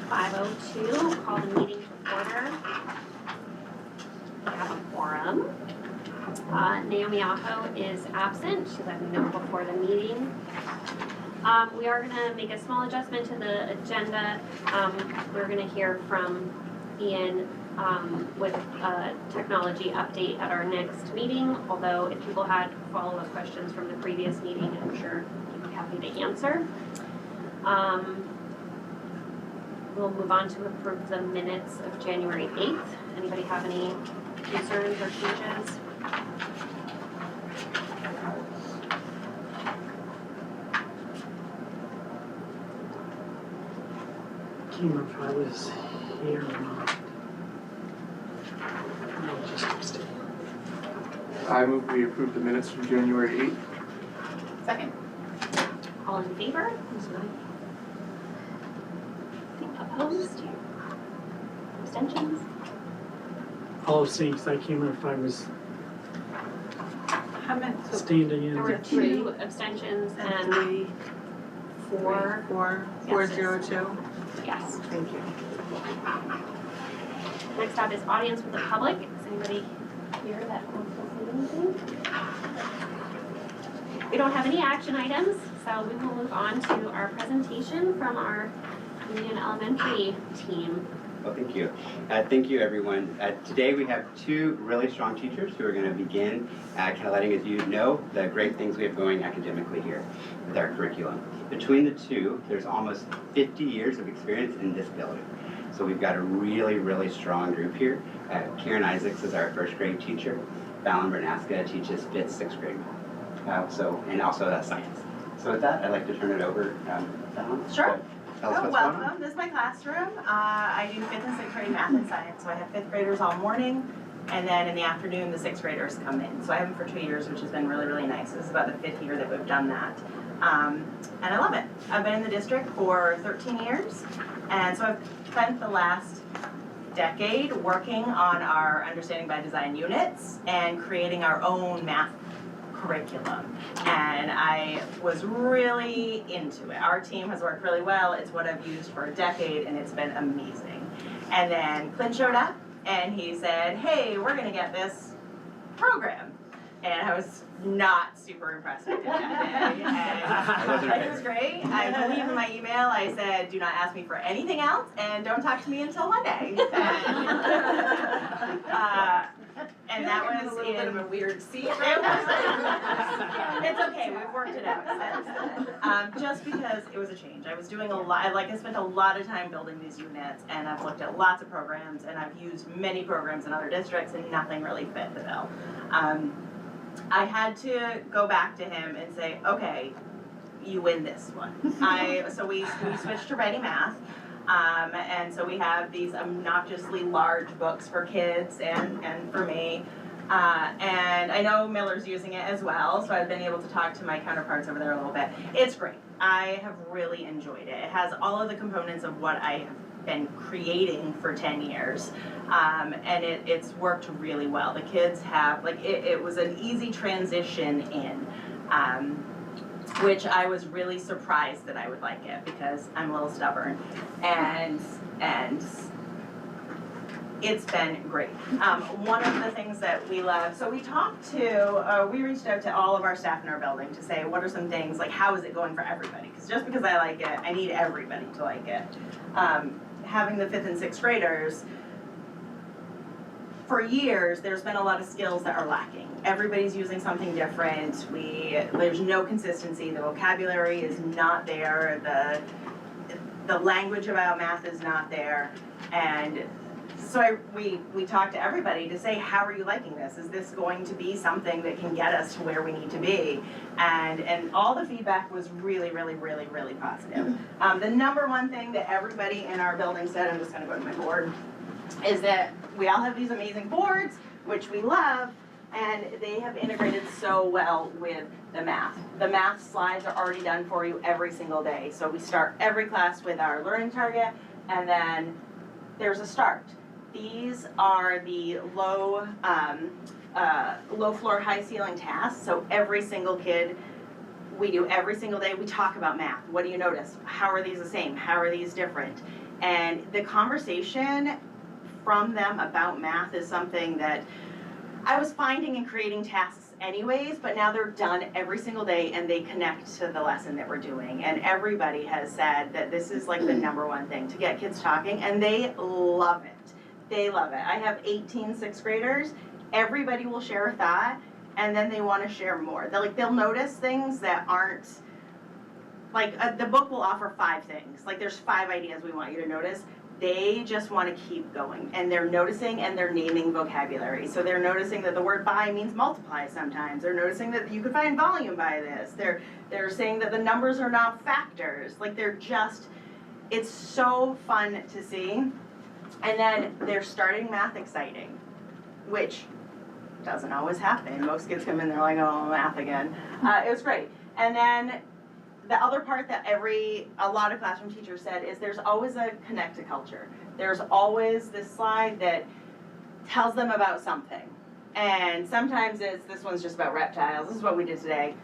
5:02, call the meeting to order. We have a quorum. Naomi Aho is absent. She let me know before the meeting. We are going to make a small adjustment to the agenda. We're going to hear from Ian with a technology update at our next meeting, although if people had follow-up questions from the previous meeting, I'm sure he'd be happy to answer. We'll move on to approve the minutes of January 8th. Anybody have any concerns or changes? I can't remember if I was here or not. I'll just abstain. I move we approve the minutes from January 8th. Second. All in favor? Opposed? Abstentions? All abstain because I can't remember if I was How many? standing in. There were 2 abstentions and 4 402. yes. Thank you. Next up is audience with the public. Is anybody here that wants to say anything? We don't have any action items, so we will move on to our presentation from our Union Elementary team. Well, thank you. Thank you, everyone. Today we have 2 really strong teachers who are going to begin kind of letting you know the great things we have going academically here with our curriculum. Between the 2, there's almost 50 years of experience in this building. So we've got a really, really strong group here. Karen Isaacs is our 1st grade teacher. Fallon Bernaska teaches 5th, 6th grade. And also science. So with that, I'd like to turn it over to Fallon. Sure. Tell us what's going on. Welcome. This is my classroom. I do 5th and 6th grade math and science. So I have 5th graders all morning, and then in the afternoon, the 6th graders come in. So I have them for 2 years, which has been really, really nice. This is about the 5th year that we've done that. And I love it. I've been in the district for 13 years, and so I've spent the last decade working on our Understanding by Design units and creating our own math curriculum, and I was really into it. Our team has worked really well. It's what I've used for a decade, and it's been amazing. And then Clint showed up, and he said, hey, we're going to get this program. And I was not super impressed I did that day. And it was great. I believe in my email I said, do not ask me for anything else, and don't talk to me until Monday. And that was a little bit of a weird seat. It's okay, we've worked it out since then. Just because it was a change. I was doing a lot, I spent a lot of time building these units, and I've looked at lots of programs, and I've used many programs in other districts, and nothing really fit the bill. I had to go back to him and say, okay, you win this one. So we switched to Ready Math. And so we have these obnoxiously large books for kids and for me. And I know Miller's using it as well, so I've been able to talk to my counterparts over there a little bit. It's great. I have really enjoyed it. It has all of the components of what I have been creating for 10 years. And it's worked really well. The kids have, it was an easy transition in. Which I was really surprised that I would like it because I'm a little stubborn, and it's been great. One of the things that we love, so we reached out to all of our staff in our building to say what are some things, like how is it going for everybody? Because just because I like it, I need everybody to like it. Having the 5th and 6th graders, for years, there's been a lot of skills that are lacking. Everybody's using something different. There's no consistency. The vocabulary is not there. The language about math is not there. And so we talked to everybody to say, how are you liking this? Is this going to be something that can get us to where we need to be? And all the feedback was really, really, really, really positive. The number one thing that everybody in our building said, I'm just going to go to my board, is that we all have these amazing boards, which we love, and they have integrated so well with the math. The math slides are already done for you every single day. So we start every class with our learning target, and then there's a start. These are the low floor, high ceiling tasks. So every single kid we do every single day, we talk about math. What do you notice? How are these the same? How are these different? And the conversation from them about math is something that I was finding in creating tasks anyways, but now they're done every single day and they connect to the lesson that we're doing. And everybody has said that this is like the number one thing to get kids talking, and they love it. They love it. I have 18 sixth graders. Everybody will share a thought, and then they want to share more. They'll notice things that aren't, like the book will offer 5 things. Like there's 5 ideas we want you to notice. They just want to keep going, and they're noticing and they're naming vocabulary. So they're noticing that the word by means multiply sometimes. They're noticing that you could find volume by this. They're saying that the numbers are not factors. Like it's so fun to see. And then they're starting math exciting, which doesn't always happen. Most kids come in, they're like, oh, math again. It was great. And then the other part that a lot of classroom teachers said is there's always a connect to culture. There's always this slide that tells them about something. And sometimes this one's just about reptiles. This is what we did today.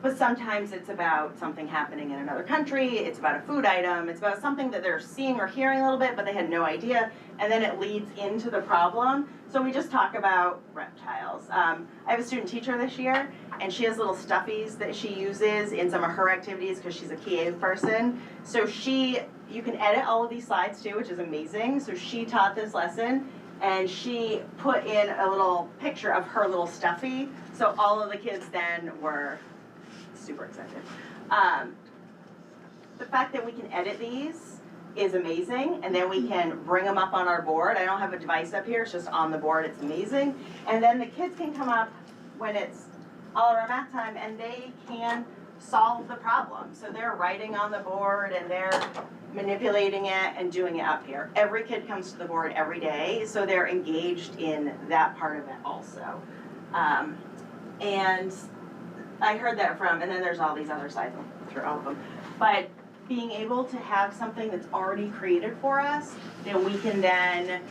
But sometimes it's about something happening in another country. It's about a food item. It's about something that they're seeing or hearing a little bit, but they had no idea. And then it leads into the problem. So we just talk about reptiles. I have a student teacher this year, and she has little stuffies that she uses in some of her activities because she's a creative person. So you can edit all of these slides too, which is amazing. So she taught this lesson, and she put in a little picture of her little stuffy. So all of the kids then were super excited. The fact that we can edit these is amazing, and then we can bring them up on our board. I don't have a device up here, it's just on the board. It's amazing. And then the kids can come up when it's all around math time, and they can solve the problem. So they're writing on the board, and they're manipulating it and doing it up here. Every kid comes to the board every day, so they're engaged in that part of it also. And I heard that and then there's all these other sides, I'll through all of them. But being able to have something that's already created for us that we can then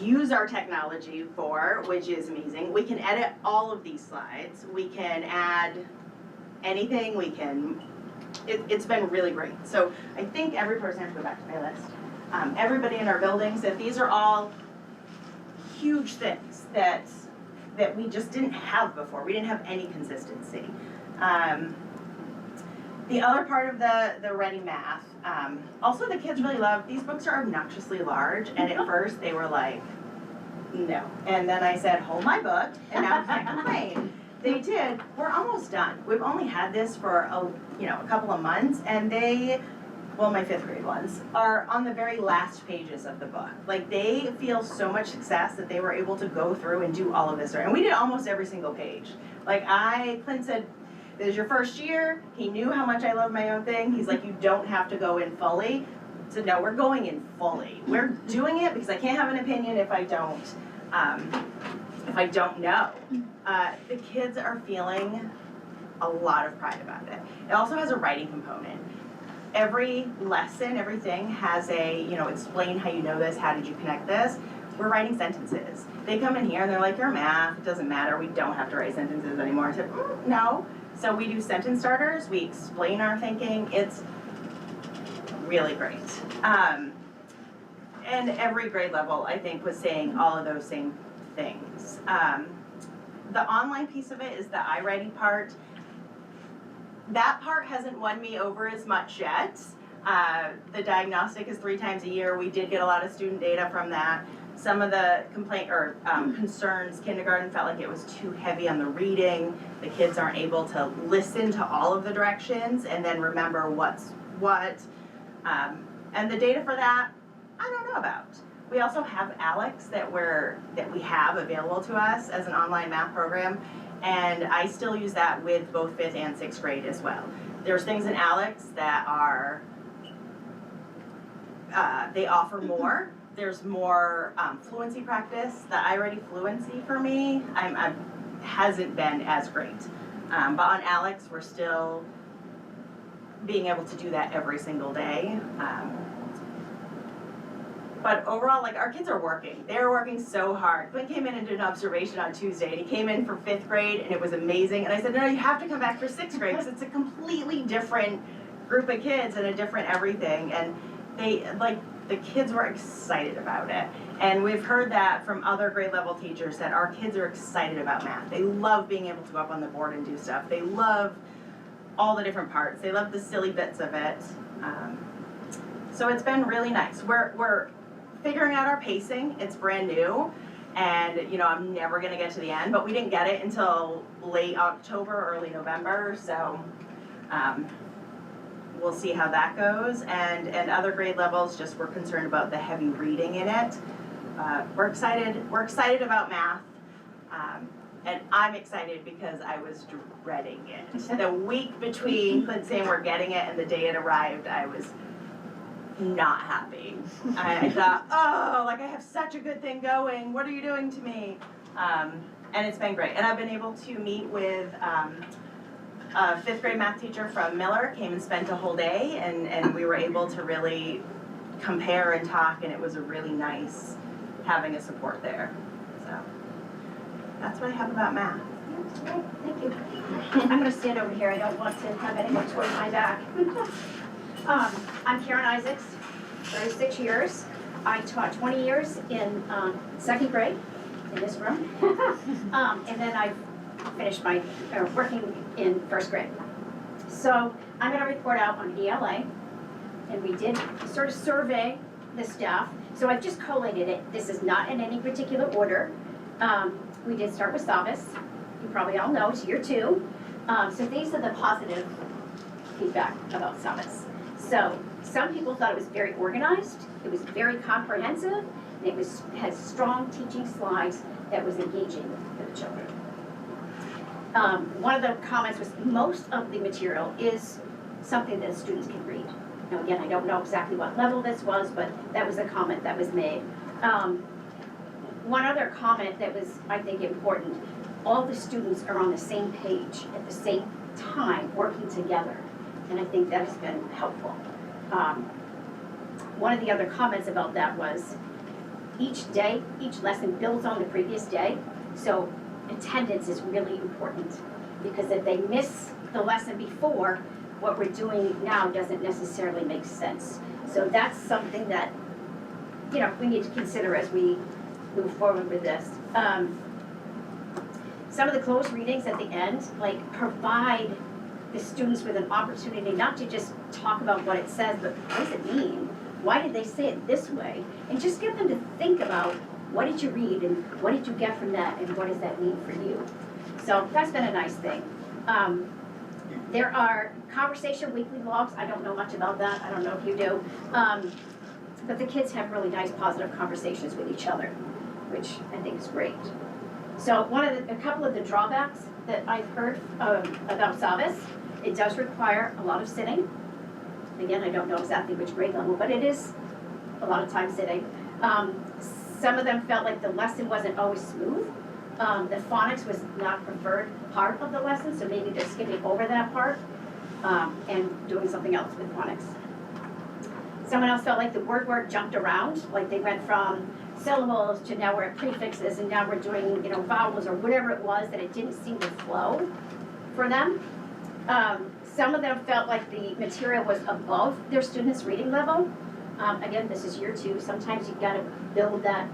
use our technology for, which is amazing. We can edit all of these slides. We can add anything. It's been really great. So I think every person, I have to go back to my list. Everybody in our buildings, that these are all huge things that we just didn't have before. We didn't have any consistency. The other part of the Ready Math, also the kids really love, these books are obnoxiously large, and at first they were like, no. And then I said, hold my book, and now I can't complain. They did. We're almost done. We've only had this for a couple of months, and my 5th grade ones, are on the very last pages of the book. Like, they feel so much success that they were able to go through and do all of this. And we did almost every single page. Like, Clint said, this is your first year. He knew how much I love my own thing. He's like, you don't have to go in fully. So no, we're going in fully. We're doing it because I can't have an opinion if I don't know. The kids are feeling a lot of pride about it. It also has a writing component. Every lesson, everything has explain how you know this, how did you connect this. We're writing sentences. They come in here and they're like, you're math, it doesn't matter, we don't have to write sentences anymore. I said, no. So we do sentence starters, we explain our thinking, it's really great. And every grade level, I think, was saying all of those same things. The online piece of it is the iWriting part. That part hasn't won me over as much yet. The diagnostic is 3 times a year. We did get a lot of student data from that. Some of the concerns, kindergarten felt like it was too heavy on the reading. The kids aren't able to listen to all of the directions and then remember what's what. And the data for that, I don't know about. We also have Alex that we have available to us as an online math program. And I still use that with both 5th and 6th grade as well. There's things in Alex that are, they offer more. There's more fluency practice. The iReady fluency for me hasn't been as great. But on Alex, we're still being able to do that every single day. But overall, like, our kids are working. They're working so hard. Quinn came in and did an observation on Tuesday, and he came in for 5th grade, and it was amazing. And I said, no, you have to come back for 6th grade, because it's a completely different group of kids and a different everything. And they, like, the kids were excited about it. And we've heard that from other grade level teachers, that our kids are excited about math. They love being able to go up on the board and do stuff. They love all the different parts. They love the silly bits of it. So it's been really nice. We're figuring out our pacing. It's brand new. And, you know, I'm never gonna get to the end, but we didn't get it until late October, early November. So we'll see how that goes. And other grade levels, just we're concerned about the heavy reading in it. We're excited about math. And I'm excited because I was dreading it. The week between Clint saying we're getting it and the day it arrived, I was not happy. I thought, oh, like I have such a good thing going. What are you doing to me? And it's been great. And I've been able to meet with a 5th grade math teacher from Miller, came and spent a whole day, and we were able to really compare and talk, and it was a really nice having a support there. So that's what I have about math. Thank you. I'm going to stand over here. I don't want to have anyone towards my back. I'm Karen Isaacs, 36 years. I taught 20 years in 2nd grade in this room. And then I finished my working in 1st grade. So I'm going to report out on ELA. And we did sort of survey the staff. So I've just collated it. This is not in any particular order. We did start with Savas. You probably all know it's year 2. So these are the positive feedback about Savas. So some people thought it was very organized, it was very comprehensive, and it had strong teaching slides that was engaging for the children. One of the comments was most of the material is something that students can read. Now again, I don't know exactly what level this was, but that was a comment that was made. One other comment that was, I think, important, all the students are on the same page at the same time, working together. And I think that has been helpful. One of the other comments about that was each day, each lesson builds on the previous day. So attendance is really important because if they miss the lesson before, what we're doing now doesn't necessarily make sense. So that's something that, you know, we need to consider as we move forward with this. Some of the closed readings at the end, like, provide the students with an opportunity not to just talk about what it says, but what does it mean? Why did they say it this way? And just get them to think about what did you read and what did you get from that and what does that mean for you? So that's been a nice thing. There are conversation weekly logs. I don't know much about that. I don't know if you do. But the kids have really nice positive conversations with each other, which I think is great. So a couple of the drawbacks that I've heard about Savas, it does require a lot of sitting. Again, I don't know exactly which grade level, but it is a lot of time sitting. Some of them felt like the lesson wasn't always smooth. The phonics was not preferred part of the lesson, so maybe they're skipping over that part and doing something else with phonics. Someone else felt like the word work jumped around, like they went from syllables to now we're at prefixes and now we're doing, you know, vowels or whatever it was, that it didn't seem to flow for them. Some of them felt like the material was above their students' reading level. Again, this is year 2. Sometimes you've got to build that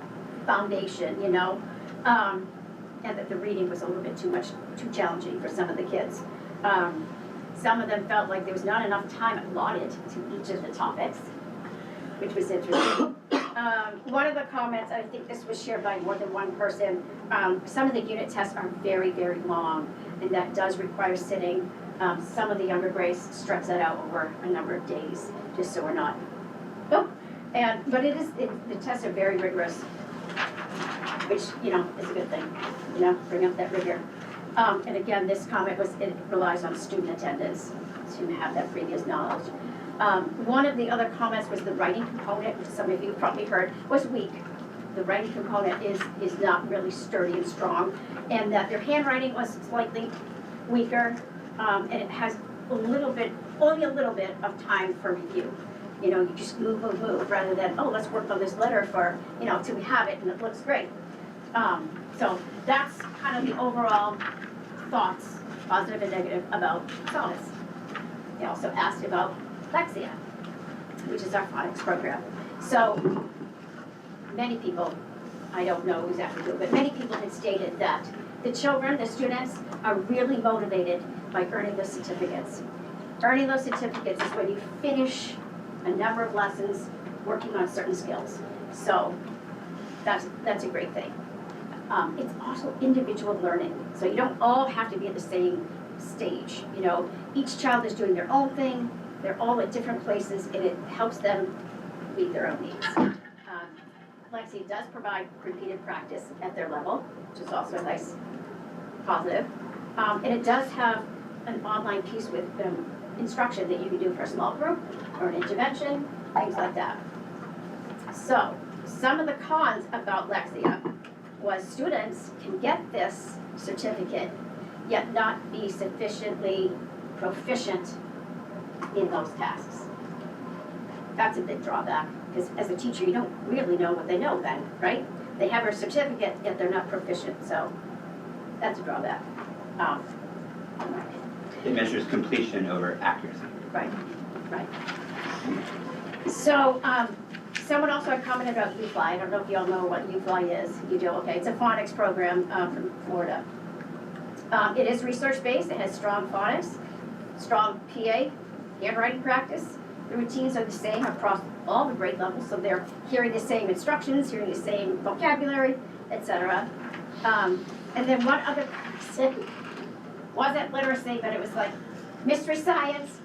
foundation, you know, and that the reading was a little bit too challenging for some of the kids. Some of them felt like there was not enough time allotted to each of the topics, which was interesting. One of the comments, I think this was shared by more than one person, some of the unit tests are very, very long, and that does require sitting. Some of the younger grades stretch that out over a number of days, just so we're not. But the tests are very rigorous, which, you know, is a good thing, you know, bring up that rigor. And again, this comment was, it relies on student attendance to have that previous knowledge. One of the other comments was the writing component, which some of you probably heard, was weak. The writing component is not really sturdy and strong, and that their handwriting was slightly weaker, and it has only a little bit of time for review. You know, you just move, rather than, oh, let's work on this letter for, you know, till we have it and it looks great. So that's kind of the overall thoughts, positive and negative, about Solace. They also asked about Lexia, which is our phonics program. So many people, I don't know exactly who, but many people had stated that the children, the students, are really motivated by earning those certificates. Earning those certificates is when you finish a number of lessons working on certain skills. So that's a great thing. It's also individual learning. So you don't all have to be at the same stage. You know, each child is doing their own thing. They're all at different places, and it helps them meet their own needs. Lexi does provide repeated practice at their level, which is also a nice positive. And it does have an online piece with instruction that you can do for a small group or an intervention, things like that. So, some of the cons about Lexia was students can get this certificate yet not be sufficiently proficient in those tasks. That's a big drawback, because as a teacher, you don't really know what they know then, right? They have a certificate, yet they're not proficient, so that's a drawback. It measures completion over accuracy. Right. So, someone also had commented about UFly. I don't know if you all know what UFly is. You do, okay. It's a phonics program from Florida. It is research-based. It has strong phonics, strong PA, handwriting practice. The routines are the same across all the grade levels, so they're hearing the same instructions, hearing the same vocabulary, etc. And then one other person wasn't literacy, but it was like mystery science.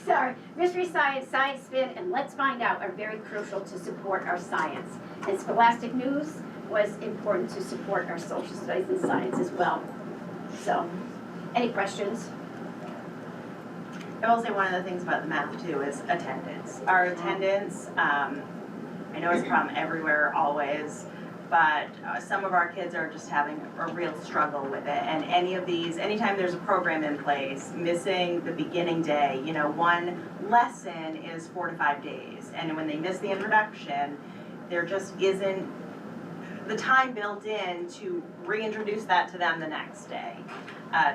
Sorry, mystery science, science spin, and let's find out are very crucial to support our science. And scholastic news was important to support our social studies and science as well. So, any questions? I will say one of the things about the math too is attendance. Our attendance, I know it's a problem everywhere, always, but some of our kids are just having a real struggle with it. And anytime there's a program in place, missing the beginning day, you know, one lesson is 4 to 5 days. And when they miss the introduction, there just isn't the time built in to reintroduce that to them the next day.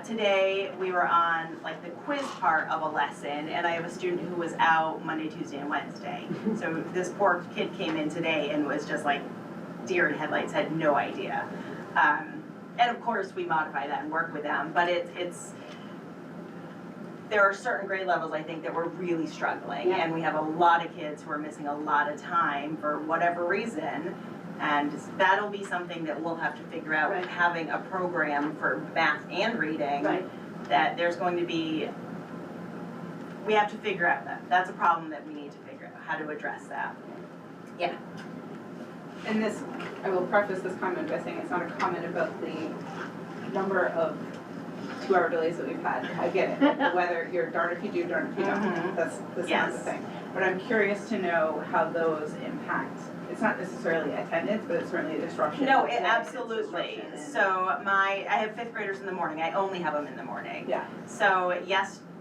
Today, we were on like the quiz part of a lesson, and I have a student who was out Monday, Tuesday, and Wednesday. So this poor kid came in today and was just like deer in headlights, had no idea. And of course, we modify that and work with them, but there are certain grade levels, I think, that we're really struggling, Yeah. and we have a lot of kids who are missing a lot of time for whatever reason. And that'll be something that we'll have to figure out, Right. having a program for math and reading, Right. that there's going to be, we have to figure out that. That's a problem that we need to figure out, how to address that. Yeah. And this, I will preface this comment by saying it's not a comment about the number of 2-hour delays that we've had. I get it, whether you're darned if you do, darned if you don't. Mhm. That's not Yes. the thing. But I'm curious to know how those impact, it's not necessarily attendance, but it's certainly a disruption. No, Yeah, it's absolutely. disruption in- So I have 5th graders in the morning. I only have them in the morning. Yeah. So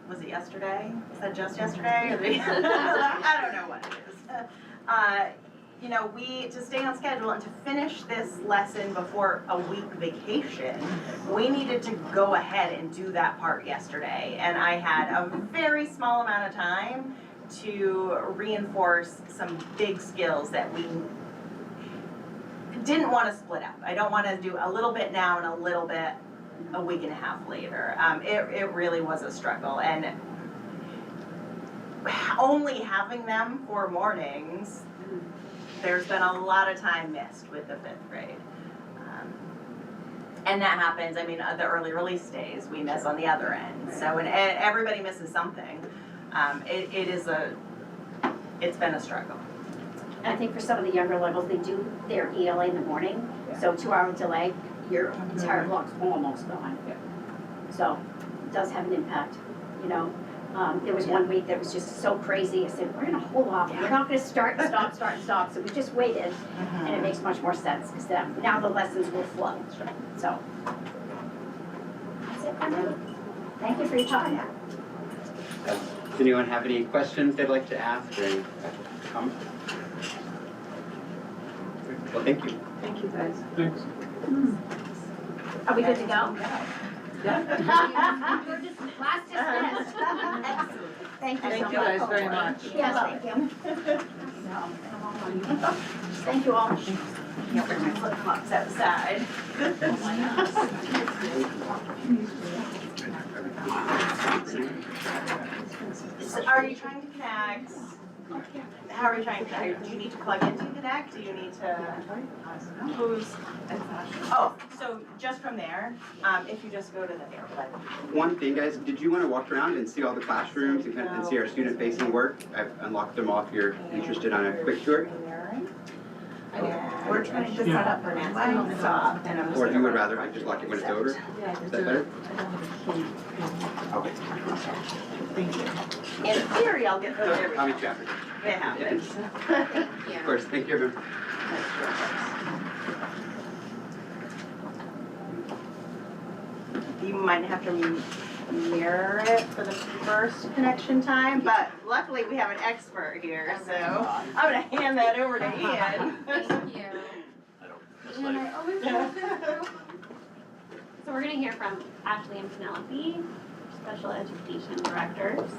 was it yesterday? Was that just yesterday? I don't know what it is. You know, to stay on schedule and to finish this lesson before a week vacation, we needed to go ahead and do that part yesterday. And I had a very small amount of time to reinforce some big skills that we didn't want to split up. I don't want to do a little bit now and a little bit a week and a half later. It really was a struggle, and only having them for mornings, there's been a lot of time missed with the 5th grade. And that happens, I mean, the early release days, we miss on the other end. So, and everybody misses something. It's been a struggle. I think for some of the younger levels, they do their ELA in the morning, so 2-hour delay, your entire block's almost gone. Yeah. So it does have an impact, you know. There was one week that was just so crazy, I said, we're gonna hold off, we're not gonna start and stop, so we just waited, and it makes much more sense, because now the lessons will flow, so. That's it for me. Thank you for your time. Does anyone have any questions they'd like to ask or any comments? Well, thank you. Thank you, guys. Thanks. Are we good to go? Yeah. We're just, class dismissed. Excellent. Thank you so much. Thank you guys very much. Yes, thank you. Thank you all. Can't wear my flip flops outside. So are you trying to connect? How are you trying to connect? Do you need to plug into Connect? Do you need to? Who's? Oh, so just from there, if you just go to the airplane. One thing, guys, did you want to walk around and see all the classrooms and kind of see our student-facing work? I've unlocked them all if you're interested on a quick tour. We're trying to set up an laptop and I'm just. Or if you would rather, I just lock it when it's over. Is that better? Okay. Thank you. In theory, I'll get those every I'll time. meet you after. It happens. Of course, thank you, everyone. You might have to mirror it for the first connection time, but luckily we have an expert here, so I'm gonna hand that over to Ian. Thank you. So we're gonna hear from Ashley and Penelope, special education directors.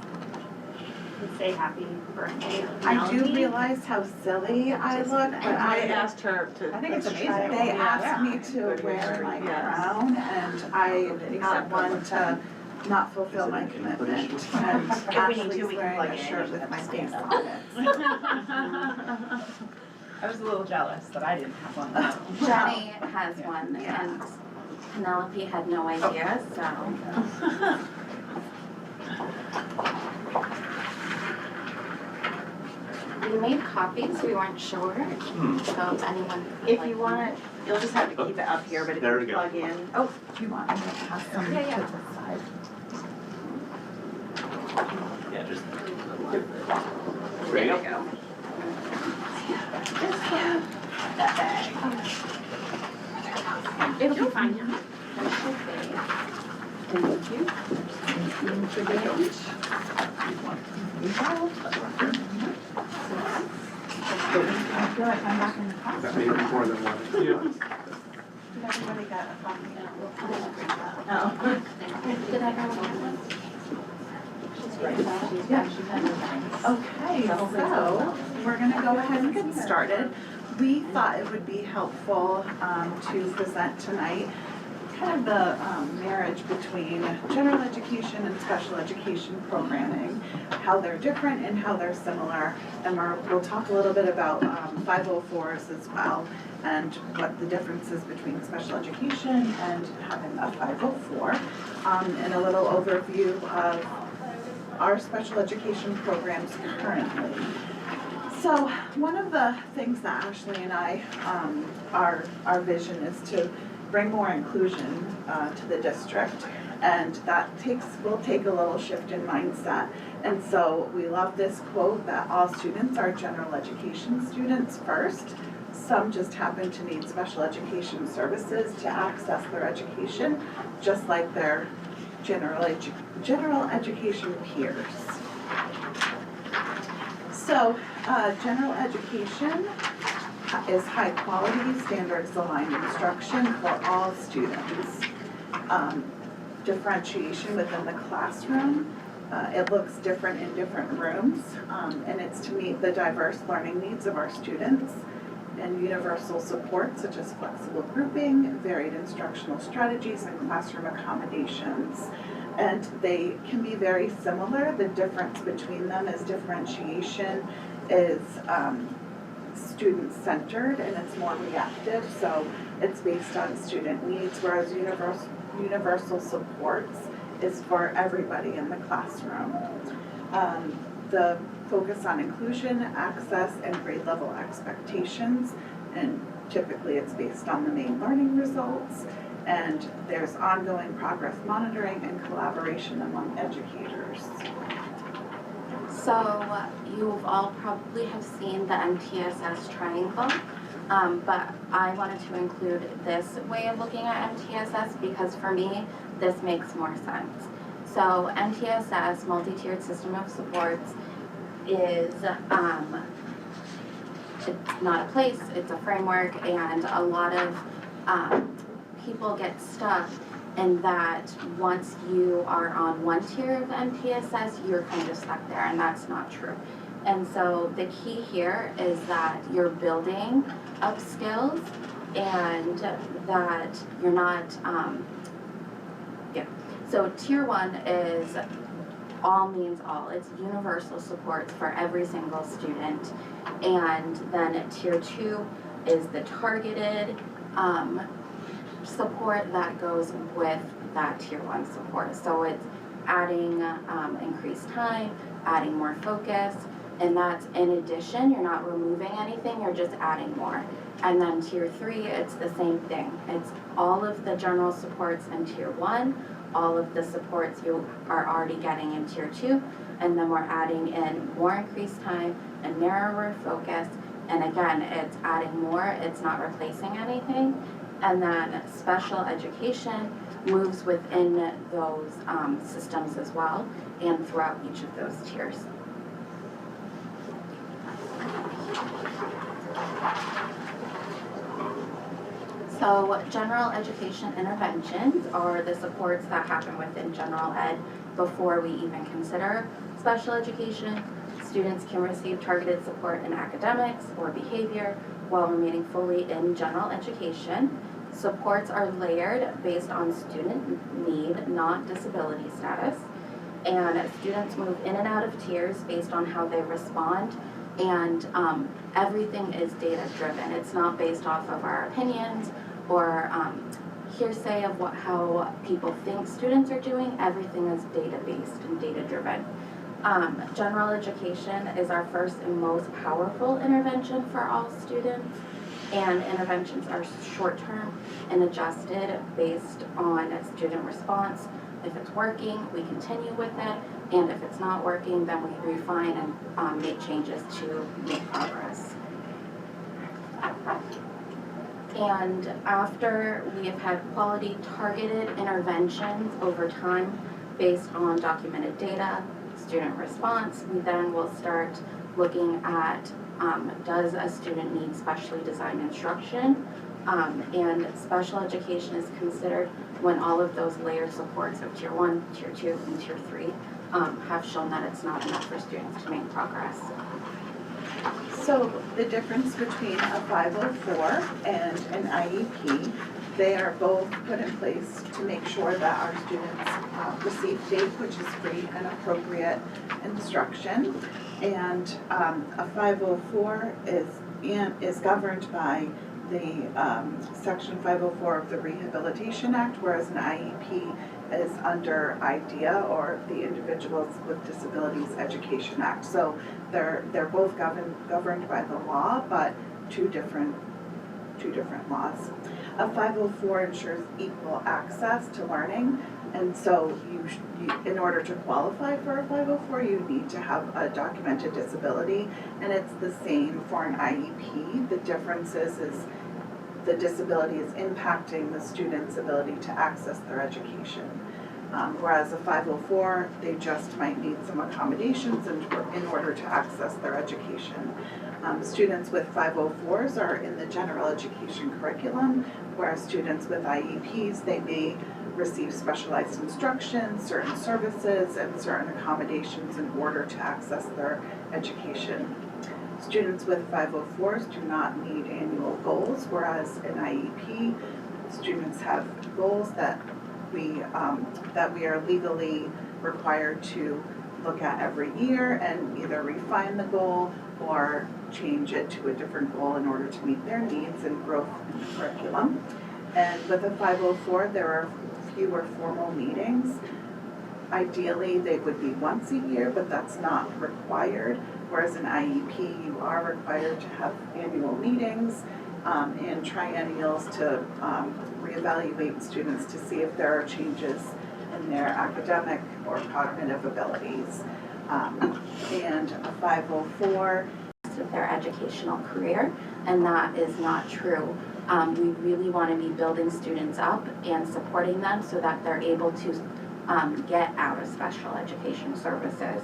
And say happy birthday, I do Penelope. realize how silly I look, but I asked her to. I think it's amazing. they asked me to Good wear measure, my yes. crown, and I'm not one to not fulfill my commitment. And we need to, Ashley's we can wearing plug a in. shirt with my face on it. I was a little jealous that I didn't have one. Jenny has one, Yeah. and Penelope had no idea, so. We made copies, we weren't sure, so if anyone would If like you one. want it, you'll just have to keep it up here, but if There you we go. plug in. Oh, do you want me to pass them to Yeah, yeah. the side? Yeah, just. There you go. That bag. It'll be fine. Thank you. I feel like I'm back in the classroom. That may be more than one. Yeah. Did everybody get a copy? Oh. Did everyone get one? Okay, so we're gonna go ahead and get started. We thought it would be helpful to present tonight kind of the marriage between general education and special education programming, how they're different and how they're similar. And we'll talk a little bit about 504s as well and what the difference is between special education and having a 504. And a little overview of our special education programs currently. So one of the things that Ashley and I, our vision is to bring more inclusion to the district, and that will take a little shift in mindset. And so we love this quote that all students are general education students first. Some just happen to need special education services to access their education, just like their general education peers. So, general education is high quality, standards aligned instruction for all students. Differentiation within the classroom, it looks different in different rooms, and it's to meet the diverse learning needs of our students. And universal support such as flexible grouping, varied instructional strategies, and classroom accommodations. And they can be very similar. The difference between them is differentiation is student-centered and it's more reactive, so it's based on student needs, whereas universal supports is for everybody in the classroom. The focus on inclusion, access, and grade level expectations, and typically it's based on the main learning results, and there's ongoing progress monitoring and collaboration among educators. So you've all probably have seen the MTSS triangle, but I wanted to include this way of looking at MTSS because for me, this makes more sense. So MTSS, multi-tiered system of supports, is it's not a place, it's a framework, and a lot of people get stuck in that once you are on one tier of MTSS, you're kind of stuck there, and that's not true. And so the key here is that you're building up skills and that you're not, So tier 1 is all means all. It's universal supports for every single student. And then tier 2 is the targeted support that goes with that tier 1 support. So it's adding increased time, adding more focus, and that's in addition. You're not removing anything, you're just adding more. And then tier 3, it's the same thing. It's all of the general supports in tier 1, all of the supports you are already getting in tier 2, and then we're adding in more increased time and narrower focus. And again, it's adding more, it's not replacing anything. And then special education moves within those systems as well and throughout each of those tiers. So general education interventions are the supports that happen within general ed before we even consider special education. Students can receive targeted support in academics or behavior while remaining fully in general education. Supports are layered based on student need, not disability status. And students move in and out of tiers based on how they respond. And everything is data driven. It's not based off of our opinions or hearsay of how people think students are doing. Everything is data based and data driven. General education is our first and most powerful intervention for all students. And interventions are short-term and adjusted based on student response. If it's working, we continue with it, and if it's not working, then we refine and make changes to make progress. And after we have had quality targeted interventions over time based on documented data, student response, we then will start looking at does a student need specially designed instruction? And special education is considered when all of those layered supports of tier 1, tier 2, and tier 3 have shown that it's not enough for students to make progress. So the difference between a 504 and an IEP, they are both put in place to make sure that our students receive FAPE, which is free and appropriate instruction. And a 504 is governed by the Section 504 of the Rehabilitation Act, whereas an IEP is under IDEA, or the Individuals with Disabilities Education Act. So they're both governed by the law, but two different laws. A 504 ensures equal access to learning, and so you in order to qualify for a 504, you need to have a documented disability, and it's the same for an IEP. The difference is the disability is impacting the student's ability to access their education. Whereas a 504, they just might need some accommodations in order to access their education. Students with 504s are in the general education curriculum, whereas students with IEPs, they may receive specialized instruction, certain services, and certain accommodations in order to access their education. Students with 504s do not need annual goals, whereas in IEP, students have goals that we are legally required to look at every year and either refine the goal or change it to a different goal in order to meet their needs and growth in the curriculum. And with a 504, there are fewer formal meetings. Ideally, they would be once a year, but that's not required. Whereas in IEP, you are required to have annual meetings and triennials to reevaluate students to see if there are changes in their academic or cognitive abilities. And a 504 of their educational career, and that is not true. We really want to be building students up and supporting them so that they're able to get out of special education services.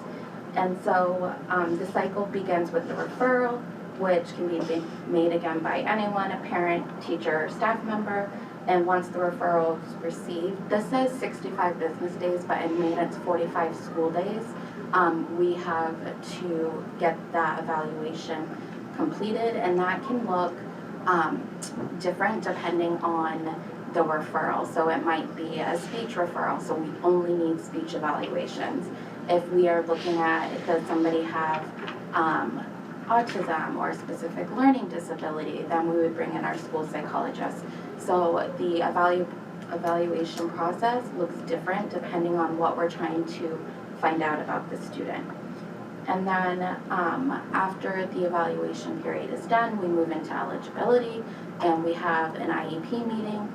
And so the cycle begins with the referral, which can be made again by anyone, a parent, teacher, staff member. And once the referral is received, this says 65 business days, but in Maine it's 45 school days. We have to get that evaluation completed, and that can look different depending on the referral. So it might be a speech referral, so we only need speech evaluations. If we are looking at, does somebody have autism or specific learning disability, then we would bring in our school psychologist. So the evaluation process looks different depending on what we're trying to find out about the student. And then after the evaluation period is done, we move into eligibility, and we have an IEP meeting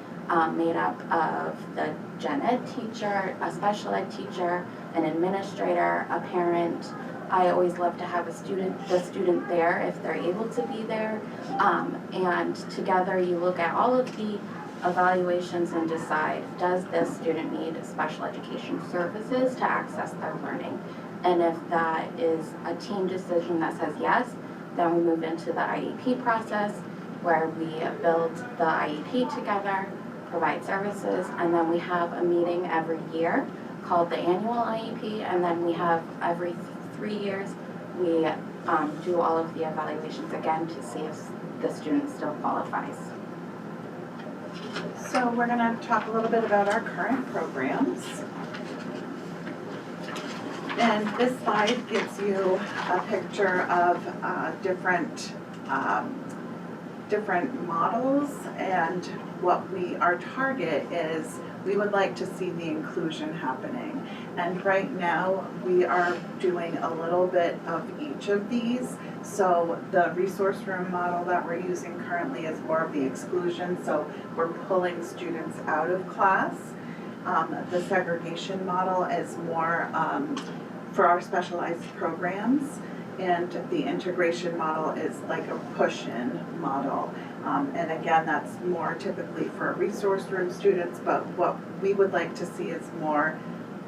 made up of the gen ed teacher, a special ed teacher, an administrator, a parent. I always love to have the student there if they're able to be there. And together you look at all of the evaluations and decide, does this student need special education services to access their learning? And if that is a team decision that says yes, then we move into the IEP process where we build the IEP together, provide services, and then we have a meeting every year called the annual IEP, and then we have every 3 years we do all of the evaluations again to see if the student still qualifies. So we're gonna talk a little bit about our current programs. And this slide gives you a picture of different models, and what our target is, we would like to see the inclusion happening. And right now, we are doing a little bit of each of these. So the resource room model that we're using currently is more of the exclusion, so we're pulling students out of class. The segregation model is more for our specialized programs, and the integration model is like a push-in model. And again, that's more typically for resource room students, but what we would like to see is more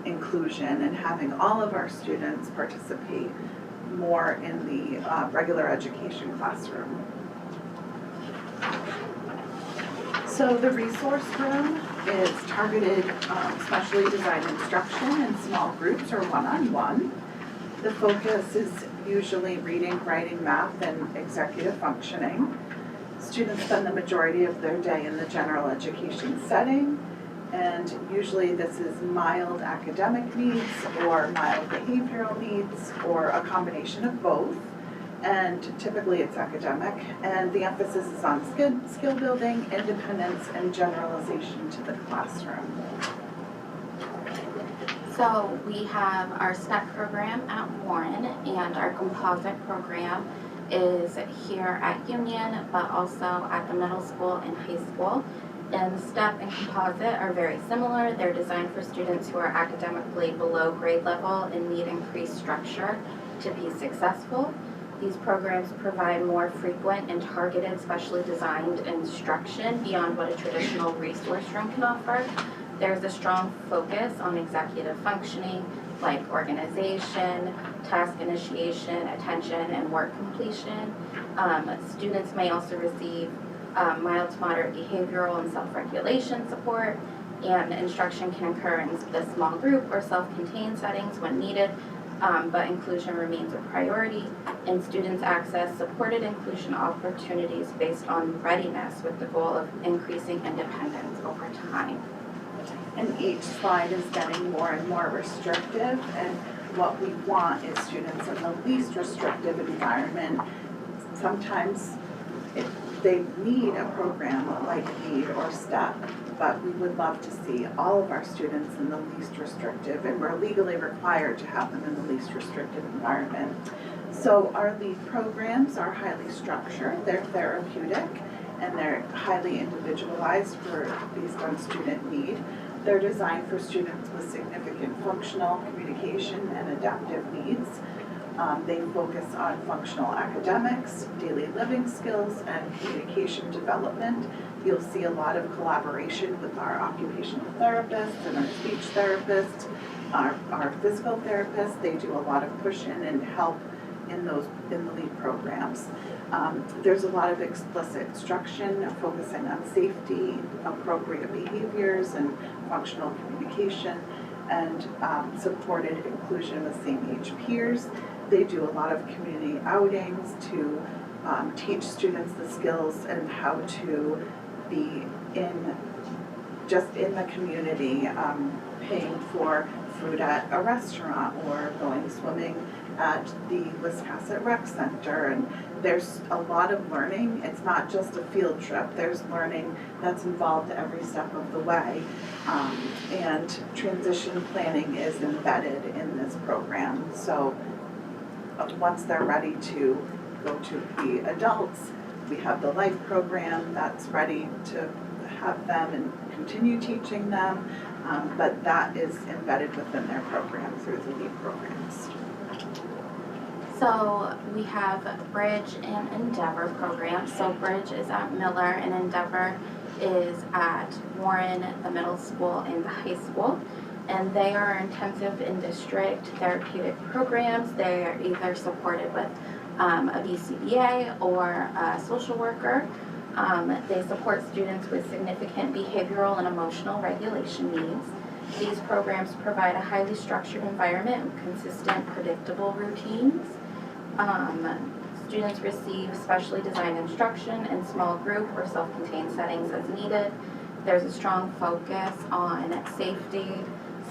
inclusion and having all of our students participate more in the regular education classroom. So the resource room is targeted specially designed instruction in small groups or one-on-one. The focus is usually reading, writing, math, and executive functioning. Students spend the majority of their day in the general education setting, and usually this is mild academic needs or mild behavioral needs or a combination of both. And typically it's academic, and the emphasis is on skill building, independence, and generalization to the classroom. So we have our STEP program at Warren, and our composite program is here at Union, but also at the middle school and high school. And STEP and composite are very similar. They're designed for students who are academically below grade level and need increased structure to be successful. These programs provide more frequent and targeted, specially designed instruction beyond what a traditional resource room can offer. There's a strong focus on executive functioning, like organization, task initiation, attention, and work completion. Students may also receive mild to moderate behavioral and self-regulation support, and instruction can occur in the small group or self-contained settings when needed, but inclusion remains a priority, and students access supported inclusion opportunities based on readiness with the goal of increasing independence over time. And each slide is getting more and more restrictive, and what we want is students in the least restrictive environment. Sometimes they need a program like LEAD or STEP, but we would love to see all of our students in the least restrictive, and we're legally required to have them in the least restrictive environment. So our LEAD programs are highly structured, they're therapeutic, and they're highly individualized based on student need. They're designed for students with significant functional, communication, and adaptive needs. They focus on functional academics, daily living skills, and communication development. You'll see a lot of collaboration with our occupational therapists and our speech therapists, our physical therapists. They do a lot of push-in and help in the LEAD programs. There's a lot of explicit instruction focusing on safety, appropriate behaviors, and functional communication, and supported inclusion with same-age peers. They do a lot of community outings to teach students the skills and how to be in the community, paying for food at a restaurant or going swimming at the Wiscasset Rec Center. And there's a lot of learning. It's not just a field trip. There's learning that's involved every step of the way. And transition planning is embedded in this program. So once they're ready to go to be adults, we have the life program that's ready to have them and continue teaching them, but that is embedded within their program through the LEAD programs. So we have Bridge and Endeavor programs. So Bridge is at Miller and Endeavor is at Warren, the middle school and the high school. And they are intensive in-district therapeutic programs. They are either supported with a BCBA or a social worker. They support students with significant behavioral and emotional regulation needs. These programs provide a highly structured environment with consistent, predictable routines. Students receive specially designed instruction in small group or self-contained settings as needed. There's a strong focus on safety,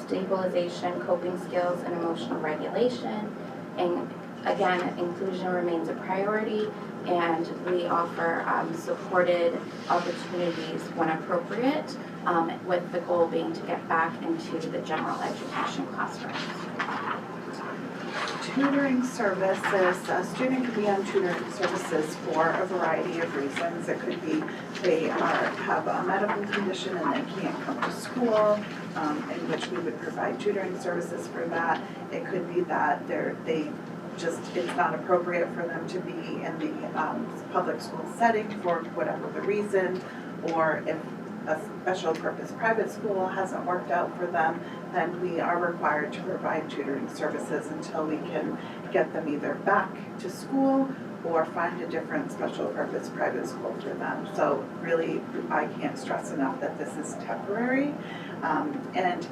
stabilization, coping skills, and emotional regulation. And again, inclusion remains a priority, and we offer supported opportunities when appropriate, with the goal being to get back into the general education classrooms. Tutoring services, a student could be on tutoring services for a variety of reasons. It could be they have a medical condition and they can't come to school, in which we would provide tutoring services for that. It could be that it's not appropriate for them to be in the public school setting for whatever the reason, or if a special purpose private school hasn't worked out for them, then we are required to provide tutoring services until we can get them either back to school or find a different special purpose private school for them. So really, I can't stress enough that this is temporary, and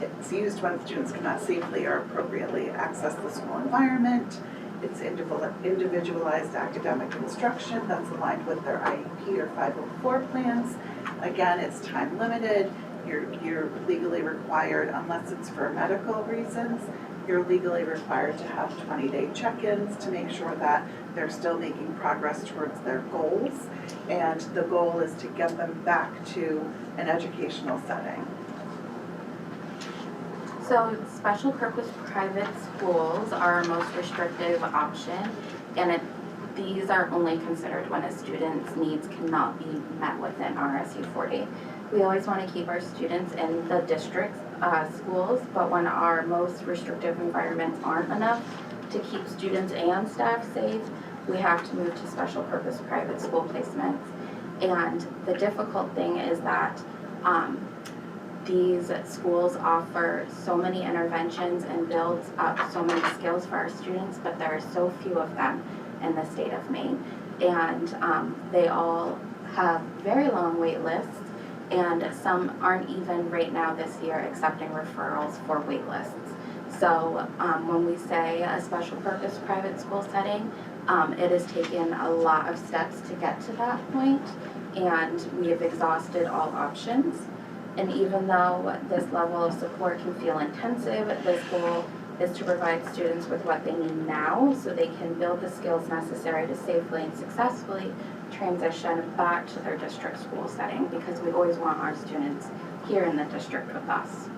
it's used when students cannot safely or appropriately access the school environment. It's individualized academic instruction that's aligned with their IEP or 504 plans. Again, it's time limited. You're legally required, unless it's for medical reasons, you're legally required to have 20-day check-ins to make sure that they're still making progress towards their goals. And the goal is to get them back to an educational setting. So special purpose private schools are our most restrictive option, and these are only considered when a student's needs cannot be met within RSU 40. We always want to keep our students in the district schools, but when our most restrictive environments aren't enough to keep students and staff safe, we have to move to special purpose private school placements. And the difficult thing is that these schools offer so many interventions and builds up so many skills for our students, but there are so few of them in the state of Maine. And they all have very long wait lists, and some aren't even right now this year accepting referrals for wait lists. So when we say a special purpose private school setting, it has taken a lot of steps to get to that point, and we have exhausted all options. And even though this level of support can feel intensive, this goal is to provide students with what they need now so they can build the skills necessary to safely and successfully transition back to their district school setting, because we always want our students here in the district with us.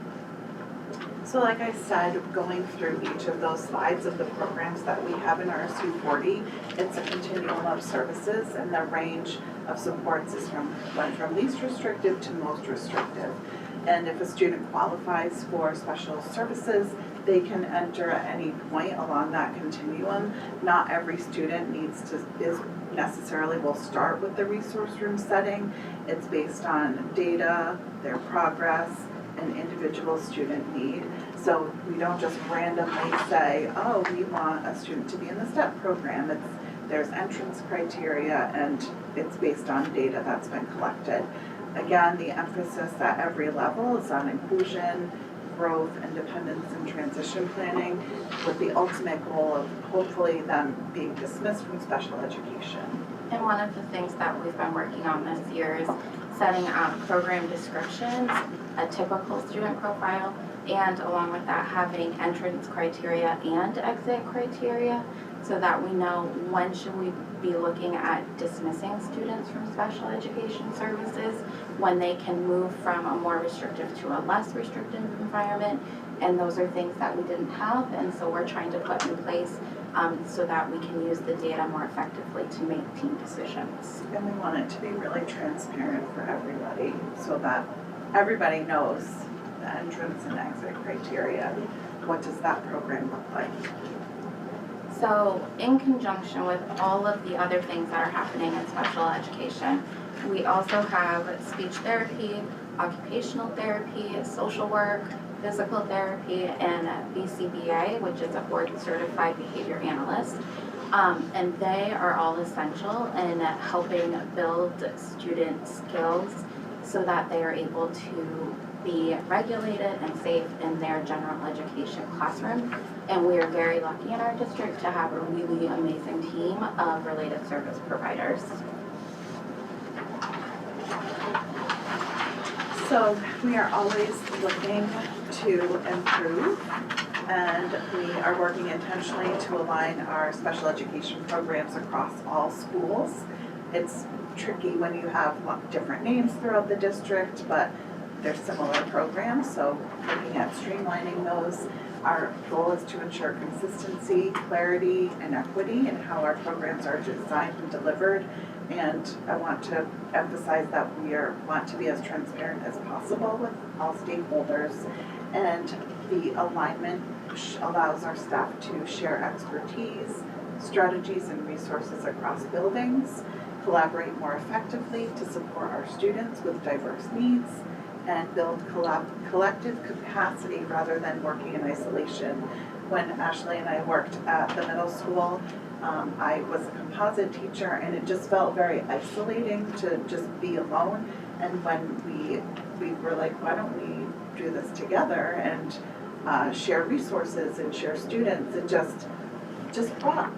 So like I said, going through each of those slides of the programs that we have in RSU 40, it's a continuum of services, and the range of supports is went from least restrictive to most restrictive. And if a student qualifies for special services, they can enter at any point along that continuum. Not every student necessarily will start with the resource room setting. It's based on data, their progress, and individual student need. So we don't just randomly say, oh, we want a student to be in the STEP program. There's entrance criteria, and it's based on data that's been collected. Again, the emphasis at every level is on inclusion, growth, independence, and transition planning, with the ultimate goal of hopefully them being dismissed from special education. And one of the things that we've been working on this year is setting up program descriptions, a typical student profile, and along with that, having entrance criteria and exit criteria, so that we know when should we be looking at dismissing students from special education services, when they can move from a more restrictive to a less restrictive environment. And those are things that we didn't have, and so we're trying to put in place so that we can use the data more effectively to make team decisions. And we want it to be really transparent for everybody, so that everybody knows the entrance and exit criteria. What does that program look like? So in conjunction with all of the other things that are happening in special education, we also have speech therapy, occupational therapy, social work, physical therapy, and BCBA, which is a board certified behavior analyst. And they are all essential in helping build student skills so that they are able to be regulated and safe in their general education classroom. And we are very lucky in our district to have a really amazing team of related service providers. So we are always looking to improve, and we are working intentionally to align our special education programs across all schools. It's tricky when you have different names throughout the district, but they're similar programs, so looking at streamlining those. Our goal is to ensure consistency, clarity, and equity in how our programs are designed and delivered. And I want to emphasize that we want to be as transparent as possible with all stakeholders. And the alignment allows our staff to share expertise, strategies, and resources across buildings, collaborate more effectively to support our students with diverse needs, and build collective capacity rather than working in isolation. When Ashley and I worked at the middle school, I was a composite teacher, and it just felt very isolating to just be alone. And when we were like, why don't we do this together and share resources and share students, it just brought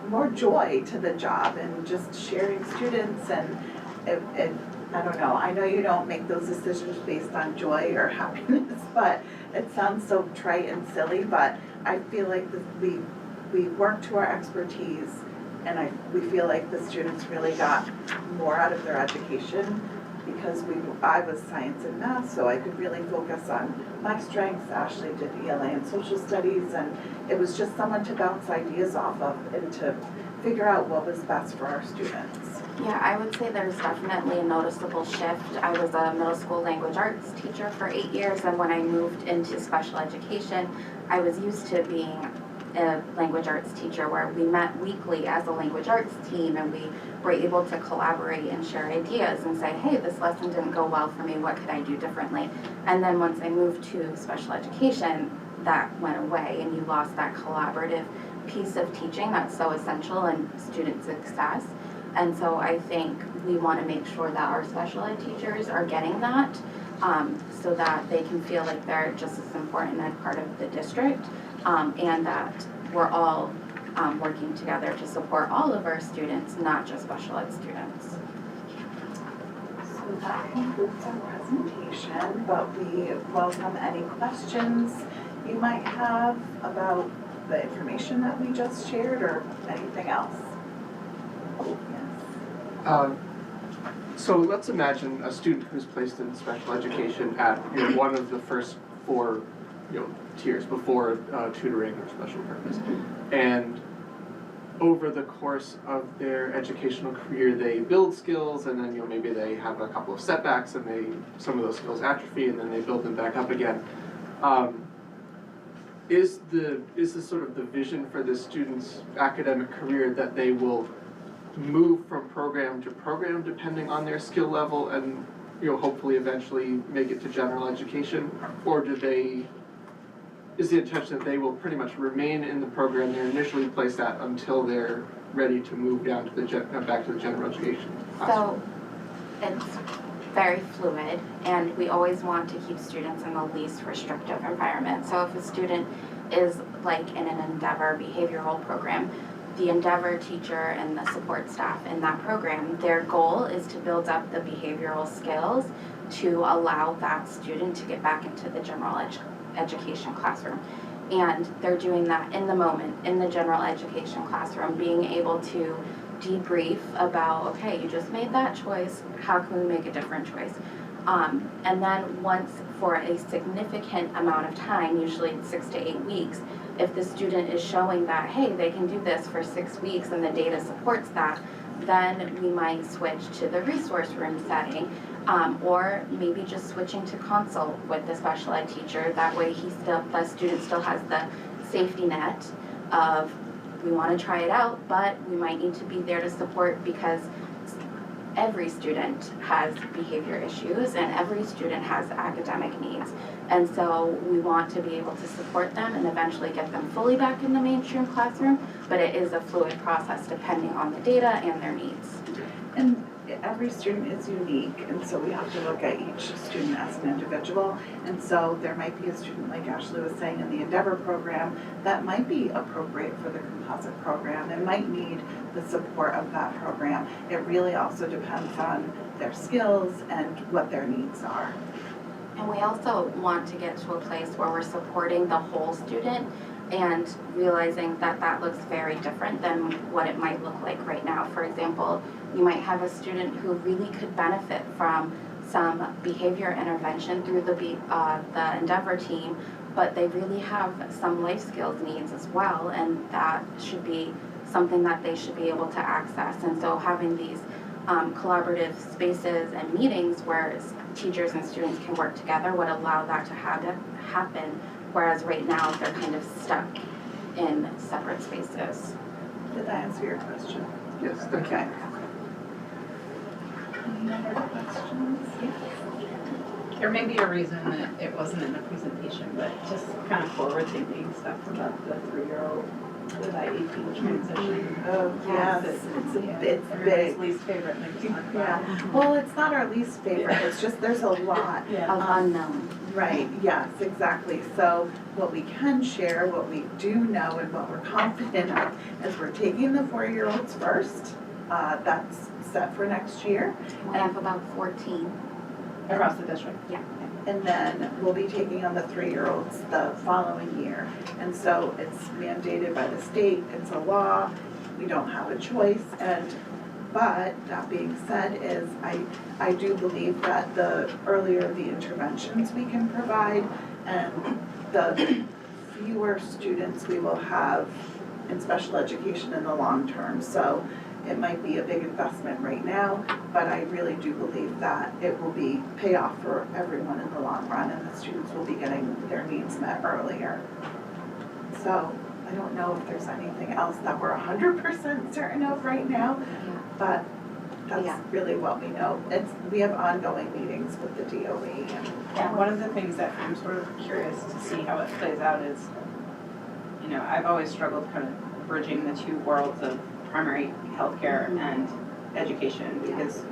more joy to the job, and just sharing students. And it I don't know, I know you don't make those decisions based on joy or happiness, but it sounds so trite and silly, but I feel like we work to our expertise, and we feel like the students really got more out of their education, because I was science and math, so I could really focus on my strengths. Ashley did ELA and social studies, and it was just someone to bounce ideas off of and to figure out what was best for our students. Yeah, I would say there's definitely a noticeable shift. I was a middle school language arts teacher for 8 years, and when I moved into special education, I was used to being a language arts teacher where we met weekly as a language arts team, and we were able to collaborate and share ideas and say, hey, this lesson didn't go well for me, what could I do differently? And then once I moved to special education, that went away, and you lost that collaborative piece of teaching that's so essential in student success. And so I think we want to make sure that our special ed teachers are getting that, so that they can feel like they're just as important as part of the district, and that we're all working together to support all of our students, not just special ed students. So that concludes our presentation, but we welcome any questions you might have about the information that we just shared, or anything else. So let's imagine a student who's placed in special education at one of the first 4 tiers before tutoring or special purpose, and over the course of their educational career they build skills, and then maybe they have a couple of setbacks, and some of those skills atrophy, and then they build them back up again. is the sort of the vision for the student's academic career that they will move from program to program depending on their skill level and, you know, hopefully eventually make it to general education? Or is the intention that they will pretty much remain in the program they're initially placed at until they're ready to move down to back to the general education classroom? So it's very fluid, and we always want to keep students in the least restrictive environment. So if a student is like in an Endeavor behavioral program, the Endeavor teacher and the support staff in that program, their goal is to build up the behavioral skills to allow that student to get back into the general education classroom. And they're doing that in the moment, in the general education classroom, being able to debrief about, okay, you just made that choice, how can we make a different choice? And then once, for a significant amount of time, usually 6 to 8 weeks, if the student is showing that, hey, they can do this for 6 weeks and the data supports that, then we might switch to the resource room setting, or maybe just switching to consult with the special ed teacher. That way the student still has the safety net of, we want to try it out, but we might need to be there to support, because every student has behavior issues and every student has academic needs. And so we want to be able to support them and eventually get them fully back in the mainstream classroom, but it is a fluid process depending on the data and their needs. And every student is unique, and so we have to look at each student as an individual. And so there might be a student, like Ashley was saying, in the Endeavor program that might be appropriate for the composite program and might need the support of that program. It really also depends on their skills and what their needs are. And we also want to get to a place where we're supporting the whole student and realizing that that looks very different than what it might look like right now. For example, you might have a student who really could benefit from some behavior intervention through the Endeavor team, but they really have some life skills needs as well, and that should be something that they should be able to access. And so having these collaborative spaces and meetings where teachers and students can work together would allow that to happen, whereas right now they're kind of stuck in separate spaces. Did that answer your question? Yes, thank you. Okay. Any other questions? Yes. There may be a reason that it wasn't in the presentation, but just kind of forward-thinking stuff about the 3-year-old with IEP transition. Oh, yes, it's Everybody's big. least favorite thing to talk about. Yeah, well, it's not our least favorite, it's just there's a lot. Yeah. Of unknown. Right, yes, exactly. So what we can share, what we do know and what we're confident of is we're taking the 4-year-olds first. That's set for next year. We have about 14. Across the district. Yeah. And then we'll be taking on the 3-year-olds the following year. And so it's mandated by the state, it's a law, we don't have a choice. But that being said is I do believe that the earlier the interventions we can provide and the fewer students we will have in special education in the long term. So it might be a big investment right now, but I really do believe that it will pay off for everyone in the long run, and the students will be getting their needs met earlier. So I don't know if there's anything else that we're 100% certain of right now, but that's really what we know. We have ongoing meetings with the DOE. Yeah, one of the things that I'm sort of curious to see how it plays out is, you know, I've always struggled kind of bridging the two worlds of primary healthcare and education, because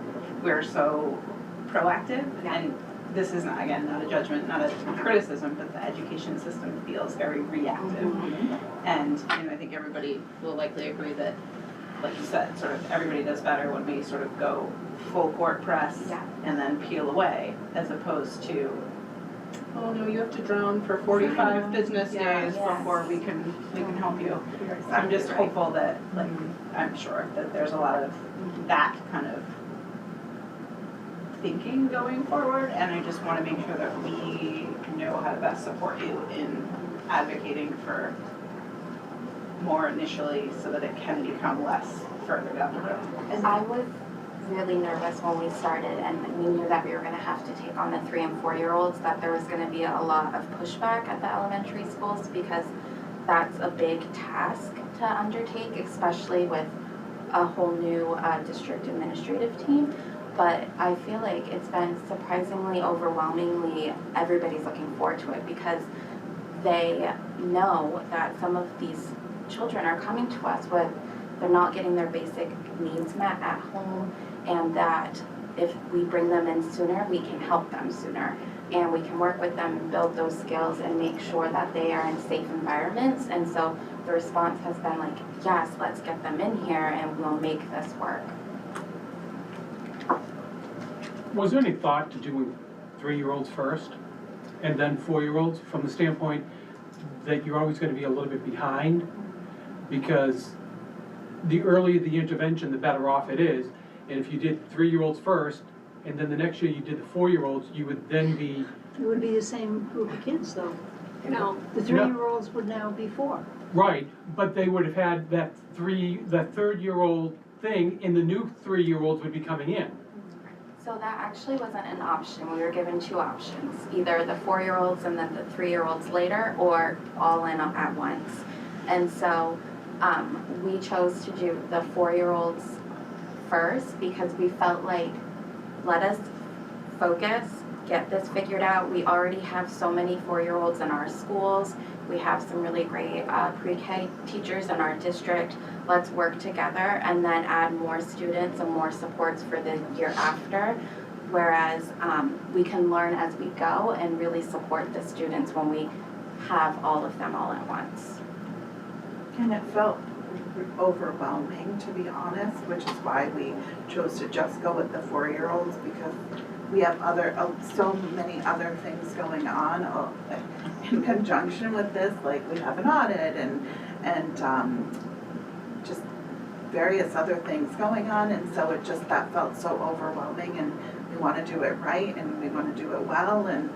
we're so proactive, and this is not, again, not a judgment, not a criticism, but the education system feels very reactive. And you know, I think everybody will likely agree that, like you said, sort of everybody does better when we sort of go full court press and then peel away, as opposed to, oh no, you have to drown for 45 business days before we can help you. So I'm just hopeful that, like, I'm sure that there's a lot of that kind of thinking going forward, and I just want to make sure that we know how to best support you in advocating for more initially so that it can become less further down the road. I would really nervous when we started, and we knew that we were gonna have to take on the 3 and 4-year-olds, that there was gonna be a lot of pushback at the elementary schools, because that's a big task to undertake, especially with a whole new district administrative team. But I feel like it's been surprisingly, overwhelmingly, everybody's looking forward to it, because they know that some of these children are coming to us with, they're not getting their basic needs met at home, and that if we bring them in sooner, we can help them sooner. And we can work with them and build those skills and make sure that they are in safe environments. And so the response has been like, yes, let's get them in here and we'll make this work. Was there any thought to doing 3-year-olds first and then 4-year-olds, from the standpoint that you're always going to be a little bit behind? Because the earlier the intervention, the better off it is. And if you did 3-year-olds first, and then the next year you did the 4-year-olds, you would then be, It would be the same group of kids though. No, The 3-year-olds would now be 4. right, but they would have had that 3rd-year-old thing, and the new 3-year-olds would be coming in. So that actually wasn't an option. We were given 2 options, either the 4-year-olds and then the 3-year-olds later, or all in at once. And so we chose to do the 4-year-olds first, because we felt like, let us focus, get this figured out. We already have so many 4-year-olds in our schools. We have some really great pre-K teachers in our district. Let's work together and then add more students and more supports for the year after. Whereas we can learn as we go and really support the students when we have all of them all at once. And it felt overwhelming, to be honest, which is why we chose to just go with the 4-year-olds, because we have so many other things going on in conjunction with this, like we have an audit and just various other things going on, and so that felt so overwhelming, and we want to do it right and we want to do it well, and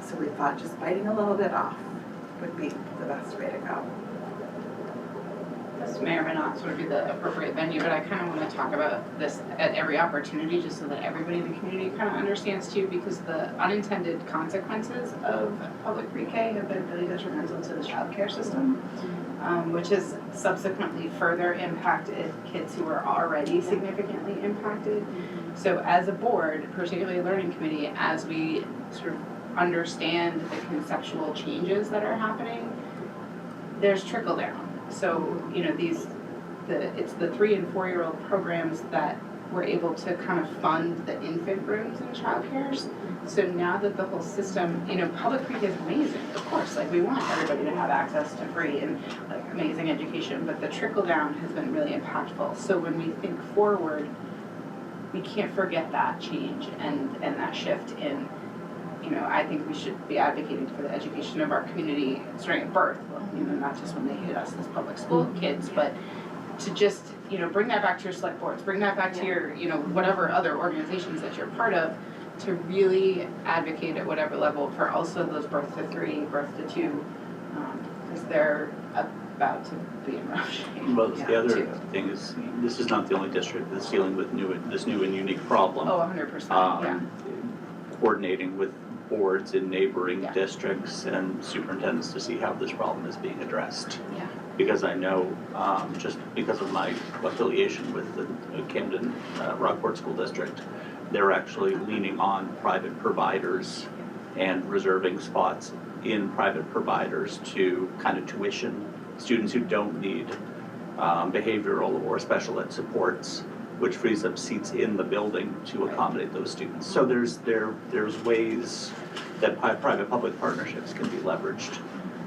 so we thought just biting a little bit off would be the best way to go. This may or may not sort of be the appropriate venue, but I kind of want to talk about this at every opportunity, just so that everybody in the community kind of understands too, because the unintended consequences of public pre-K have been really detrimental to the childcare system, which has subsequently further impacted kids who are already significantly impacted. So as a board, particularly a learning committee, as we sort of understand the conceptual changes that are happening, there's trickle down. So, you know, it's the 3 and 4-year-old programs that we're able to kind of fund the infant rooms and childcares. So now that the whole system, you know, public pre-K is amazing, of course, like we want everybody to have access to free and like amazing education, but the trickle down has been really impactful. So when we think forward, we can't forget that change and that shift in, you know, I think we should be advocating for the education of our community starting at birth, you know, not just when they hit us as public school kids, but to just, you know, bring that back to your select boards, bring that back to your, you know, whatever other organizations that you're part of, to really advocate at whatever level for also those birth to 3, birth to 2, because they're about to be in rough shape. Well, the other thing is, this is not the only district that's dealing with this new and unique problem. Oh, 100%, yeah. Coordinating with boards in neighboring districts and superintendents to see how this problem is being addressed. Yeah. Because I know, just because of my affiliation with the Camden Rockport School District, they're actually leaning on private providers and reserving spots in private providers to kind of tuition students who don't need behavioral or special ed supports, which frees up seats in the building to accommodate those students. So there's ways that private-public partnerships can be leveraged.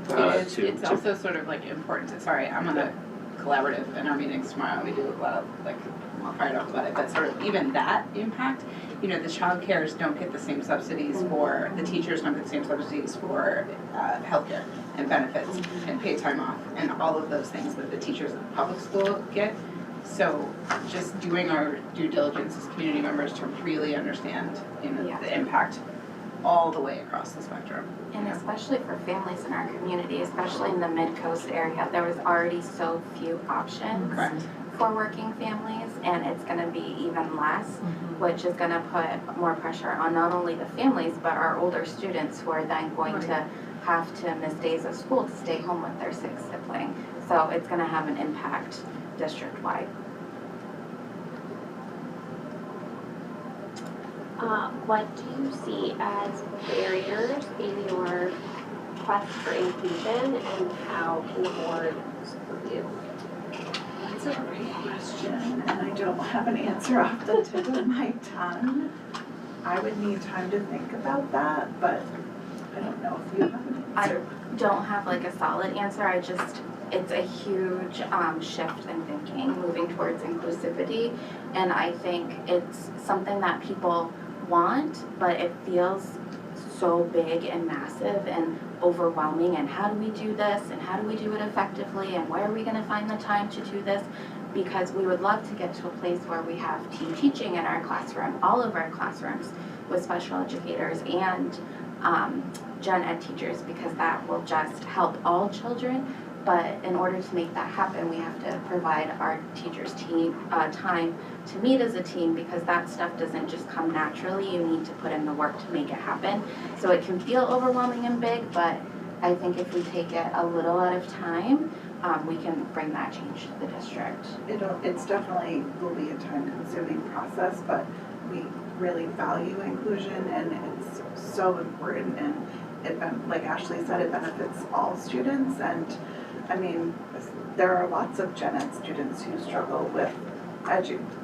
It's also sort of like important to, sorry, I'm on a collaborative in our meetings tomorrow. We do a lot of like, I'm all fired up about it, but sort of even that impact, you know, the child cares don't get the same subsidies for, the teachers don't get the same subsidies for healthcare and benefits and paid time off and all of those things that the teachers at the public school get. So just doing our due diligence as community members to really understand, you know, the impact all the way across the spectrum. And especially for families in our community, especially in the mid-coast area, there was already so few options for working families, and it's gonna be even less, which is gonna put more pressure on not only the families, but our older students who are then going to have to miss days of school to stay home with their sick sibling. So it's gonna have an impact district-wide. What do you see as barriers in your quest for inclusion, and how can the board support you? That's a great question, and I don't have an answer off the tip of my tongue. I would need time to think about that, but I don't know if you have an answer. I don't have like a solid answer, it's a huge shift in thinking, moving towards inclusivity, and I think it's something that people want, but it feels so big and massive and overwhelming, and how do we do this, and how do we do it effectively, and where are we gonna find the time to do this? Because we would love to get to a place where we have team teaching in our classroom, all of our classrooms, with special educators and gen ed teachers, because that will just help all children. But in order to make that happen, we have to provide our teachers time to meet as a team, because that stuff doesn't just come naturally. You need to put in the work to make it happen. So it can feel overwhelming and big, but I think if we take it a little at a time, we can bring that change to the district. It's definitely will be a time-consuming process, but we really value inclusion, and it's so important, and it, like Ashley said, it benefits all students. And I mean, there are lots of gen ed students who struggle with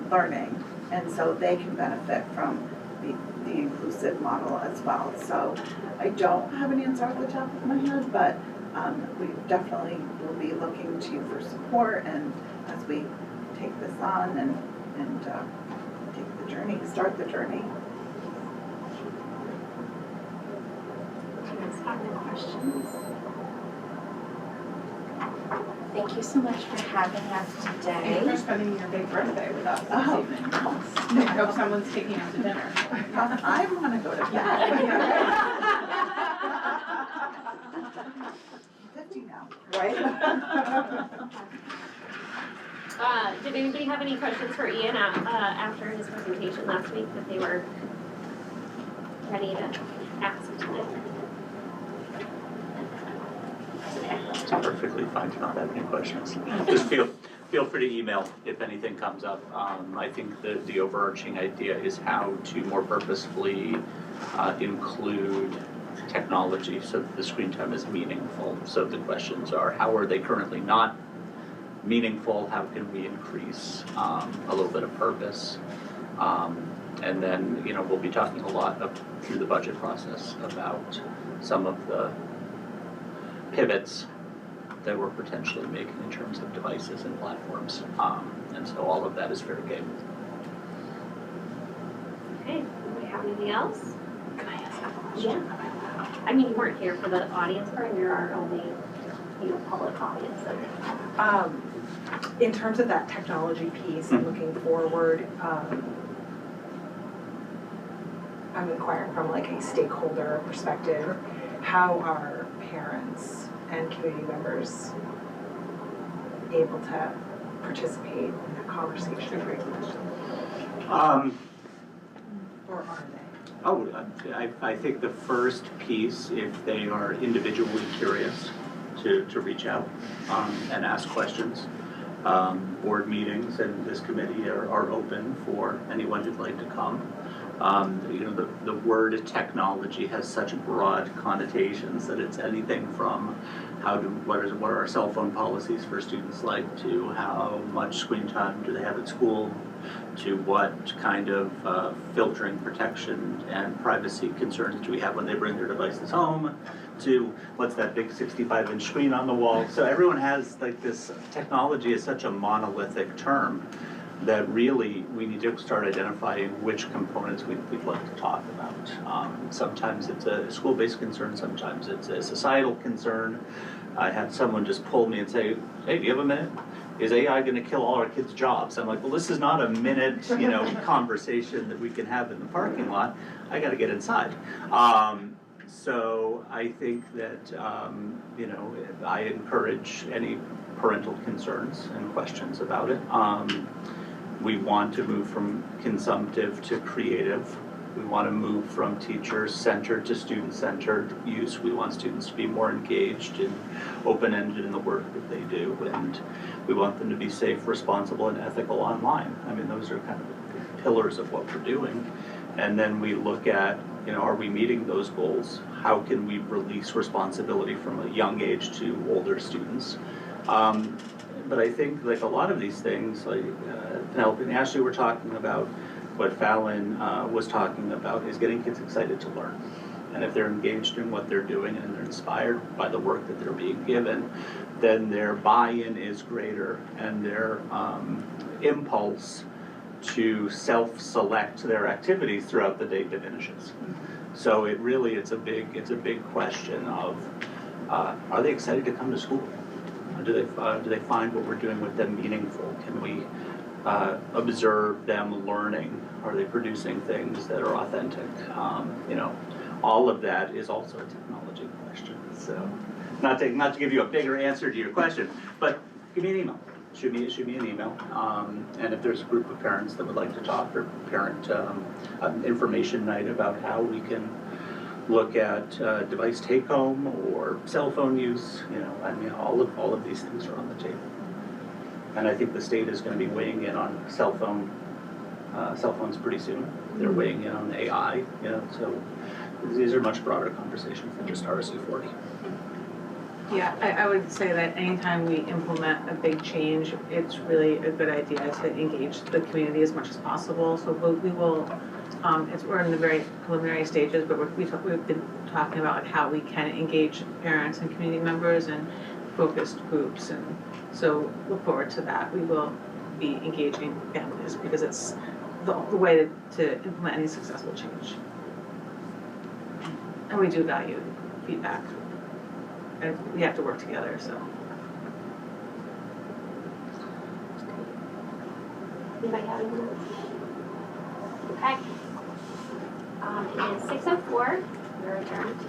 learning, and so they can benefit from the inclusive model as well. So I don't have an answer off the top of my head, but we definitely will be looking to you for support, and as we take this on and take the journey, start the journey. Do you guys have any questions? Thank you so much for having us Thanks today. for spending your big birthday with us Oh. this evening. I hope someone's taking you out to dinner. I want to go to bed. 50 now. Right? Did anybody have any questions for Ian after his presentation last week that they were ready to ask tonight? It's perfectly fine to not have any questions. Just feel free to email if anything comes up. I think the overarching idea is how to more purposefully include technology so that the screen time is meaningful. So the questions are, how are they currently not meaningful? How can we increase a little bit of purpose? And then, we'll be talking a lot up through the budget process about some of the pivots that we're potentially making in terms of devices and platforms. And so all of that is fair game. Okay, anybody have anything else? Can I ask a question? Yeah. I mean, you weren't here for the audience part, you're our only, public audience, so. In terms of that technology piece and looking forward, I'm inquiring from like a stakeholder perspective, how are parents and community members able to participate in that conversation? Or are they? I think the first piece, if they are individually curious, to reach out and ask questions. Board meetings and this committee are open for anyone who'd like to come. The word technology has such broad connotations that it's anything from what are our cell phone policies for students like, to how much screen time do they have at school, to what kind of filtering, protection, and privacy concerns do we have when they bring their devices home, to what's that big 65-inch screen on the wall. So everyone has like this, technology is such a monolithic term that really we need to start identifying which components we'd like to talk about. Sometimes it's a school-based concern, sometimes it's a societal concern. I had someone just pull me and say, hey, do you have a minute? Is AI going to kill all our kids' jobs? I'm like, well, this is not a minute, conversation that we can have in the parking lot. I got to get inside. So I think that, I encourage any parental concerns and questions about it. We want to move from consumptive to creative. We want to move from teacher-centered to student-centered use. We want students to be more engaged and open-ended in the work that they do. And we want them to be safe, responsible, and ethical online. I mean, those are kind of the pillars of what we're doing. And then we look at, are we meeting those goals? How can we release responsibility from a young age to older students? But I think like a lot of these things, like Penelope and Ashley were talking about, what Fallon was talking about is getting kids excited to learn. And if they're engaged in what they're doing and they're inspired by the work that they're being given, then their buy-in is greater and their impulse to self-select their activities throughout the day diminishes. So it's a big question of, are they excited to come to school? Do they find what we're doing with them meaningful? Can we observe them learning? Are they producing things that are authentic? All of that is also a technology question. So, not to give you a bigger answer to your question, but give me an email. Shoot me an email. And if there's a group of parents that would like to talk, or parent information night about how we can look at device take home or cell phone use, all of these things are on the table. And I think the state is going to be weighing in on cell phones pretty soon. They're weighing in on AI, so these are much broader conversations than just RSU 40. Yeah, I would say that anytime we implement a big change, it's really a good idea to engage the community as much as possible. So we will, we're in the very preliminary stages, but we've been talking about how we can engage parents and community members and focused groups, and so look forward to that. We will be engaging families because it's the way to implement any successful change. And we do value feedback. And we have to work together, so. Anybody have any more? Okay. It is 6:04, we're adjourned.